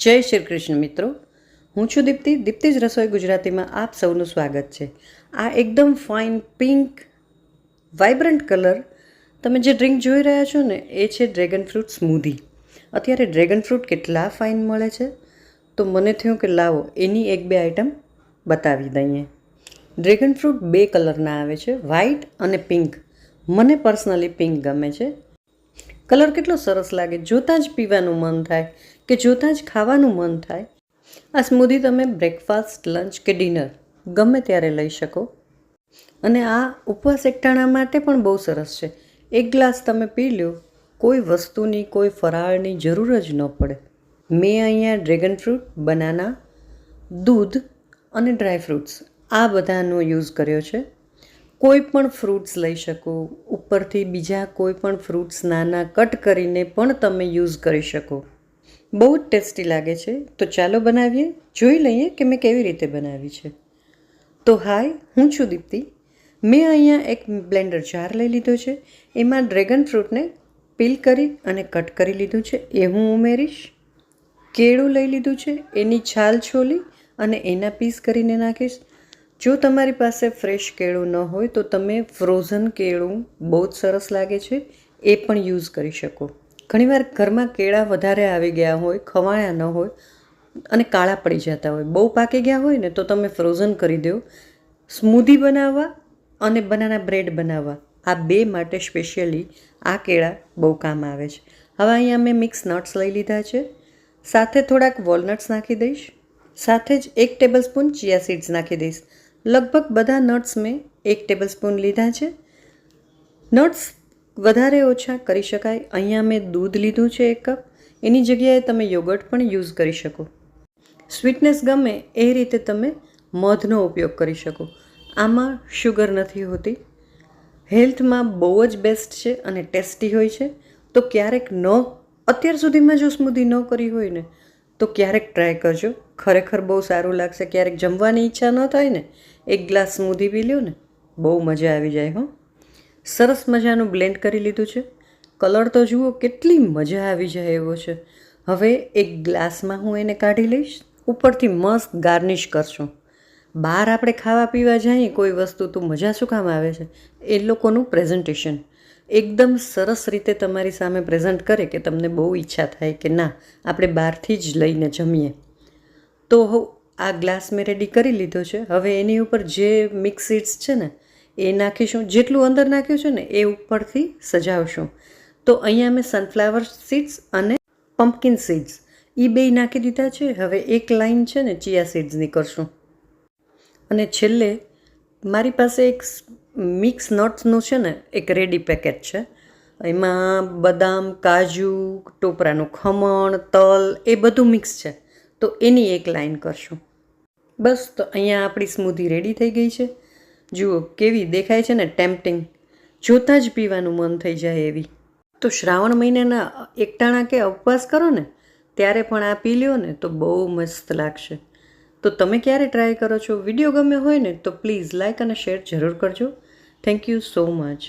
જય શ્રી કૃષ્ણ મિત્રો, હું છું દીપ્તિજ રસોઈ ગુજરાતીમાં આપ સૌનું સ્વાગત છે। આ એકદમ ફાઇન પિંક વાઇબ્રન્ટ કલર તમે જે ડ્રિંક જોઈ રહ્યા છો ને એ છે ડ્રેગન ફ્રૂટ સ્મૂધી। અત્યારે ડ્રેગન ફ્રૂટ કેટલા ફાઇન મળે છે તો મને થયું કે લાવો એની એક બે આઈટમ બતાવી દઈએ। ડ્રેગન ફ્રૂટ બે કલરના આવે છે, વ્હાઇટ અને પિંક। મને પર્સનલી પિંક ગમે છે। કલર કેટલો સરસ લાગે, જોતાં જ પીવાનું મન થાય કે જોતાં જ ખાવાનું મન થાય। આ સ્મૂધી તમે બ્રેકફાસ્ટ, લંચ કે ડિનર ગમે ત્યારે લઈ શકો અને આ ઉપવાસ એકટાણા માટે પણ બહુ સરસ છે। એક ગ્લાસ તમે પી લો, કોઈ વસ્તુની કોઈ ફરાળની જરૂર જ ન પડે। મેં અહીંયા ડ્રેગન ફ્રૂટ, બનાના, દૂધ અને ડ્રાય ફ્રૂટ્સ આ બધાનો યુઝ કર્યો છે। કોઈ પણ ફ્રૂટ્સ લઈ શકો, ઉપરથી બીજા કોઈ પણ ફ્રૂટ્સ નાના કટ કરીને પણ તમે યુઝ કરી શકો। બહુ જ ટેસ્ટી લાગે છે। તો ચાલો બનાવીએ, જોઈ લઈએ કે મેં કેવી રીતે બનાવી છે। તો હાય, હું છું દીપ્તિ। મેં અહીંયા એક બ્લેન્ડર જાર લઈ લીધો છે, એમાં ડ્રેગન ફ્રૂટને પીલ કરી અને કટ કરી લીધું છે એ હું ઉમેરીશ। કેળું લઈ લીધું છે, એની છાલ છોલી અને એના પીસ કરીને નાખીશ। જો તમારી પાસે ફ્રેશ કેળું ન હોય તો તમે ફ્રોઝન કેળું બહુ જ સરસ લાગે છે, એ પણ યુઝ કરી શકો। ઘણીવાર ઘરમાં કેળા વધારે આવી ગયા હોય, ખવાયા ન હોય અને કાળા પડી જતા હોય, બહુ પાકી ગયા હોય ને તો તમે ફ્રોઝન કરી દો। સ્મૂધી બનાવવા અને બનાના બ્રેડ બનાવવા આ બે માટે સ્પેશિયલી આ કેળા બહુ કામ આવે છે। હવે અહીંયા મેં મિક્સ નટ્સ લઈ લીધા છે, સાથે થોડાક વોલનટ્સ નાખી દઈશ, સાથે જ 1 ટેબલ સ્પૂન ચિયા સીડ્સ નાખી દઈશ। લગભગ બધા નટ્સ મેં 1 ટેબલ સ્પૂન લીધા છે। નટ્સ વધારે ઓછા કરી શકાય। અહીંયા મેં દૂધ લીધું છે 1 કપ, એની જગ્યાએ તમે યોગર્ટ પણ યુઝ કરી શકો। સ્વીટનેસ ગમે એ રીતે તમે મધનો ઉપયોગ કરી શકો। આમાં શુગર નથી હોતી। હેલ્થમાં બહુ જ બેસ્ટ છે અને ટેસ્ટી હોય છે। તો ક્યારેક અત્યાર સુધીમાં જો સ્મૂધી ન કરી હોય ને તો ક્યારેક ટ્રાય કરજો, ખરેખર બહુ સારું લાગશે। ક્યારેક જમવાની ઈચ્છા ન થાય ને, 1 ગ્લાસ સ્મૂધી પી લ્યો ને, બહુ મજા આવી જાય હો। સરસ મજાનું બ્લેન્ડ કરી લીધું છે। કલર તો જુઓ કેટલી મજા આવી જાય એવો છે। હવે એક ગ્લાસમાં હું એને કાઢી લઈશ, ઉપરથી મસ્ત ગાર્નિશ કરશું। બહાર આપણે ખાવા પીવા જઈએ કોઈ વસ્તુ તો મજા શું કામ આવે છે, એ લોકોનું પ્રેઝન્ટેશન એકદમ સરસ રીતે તમારી સામે પ્રેઝન્ટ કરે કે તમને બહુ ઈચ્છા થાય કે ના આપણે બહારથી જ લઈને જમીએ। તો આ ગ્લાસ મેં રેડી કરી લીધો છે। હવે એની ઉપર જે મિક્સ સીડ્સ છે ને એ નાખીશું, જેટલું અંદર નાખ્યું છે ને એ ઉપરથી સજાવશું। તો અહીંયા મેં સનફ્લાવર સીડ્સ અને પમ્પકિન સીડ્સ એ બે નાખી દીધા છે। હવે એક લાઈન છે ને ચિયા સીડ્સની કરશું અને છેલ્લે મારી પાસે એક મિક્સ નટ્સનું છે ને એક રેડી પેકેટ છે, એમાં બદામ, કાજુ, ટોપરાનું ખમણ, તલ એ બધું મિક્સ છે, તો એની એક લાઈન કરશું। બસ, તો અહીંયા આપણી સ્મૂધી રેડી થઈ ગઈ છે। જુઓ કેવી દેખાય છે ને, ટેમ્પટિંગ, જોતાં જ પીવાનું મન થઈ જાય એવી। તો શ્રાવણ મહિનાના એકટાણા કે ઉપવાસ કરો ને ત્યારે પણ આ પી લ્યો ને તો બહુ મસ્ત લાગશે। તો તમે ક્યારે ટ્રાય કરો છો? વિડીયો ગમે હોય ને તો પ્લીઝ લાઇક અને શેર જરૂર કરજો। Thank you so much.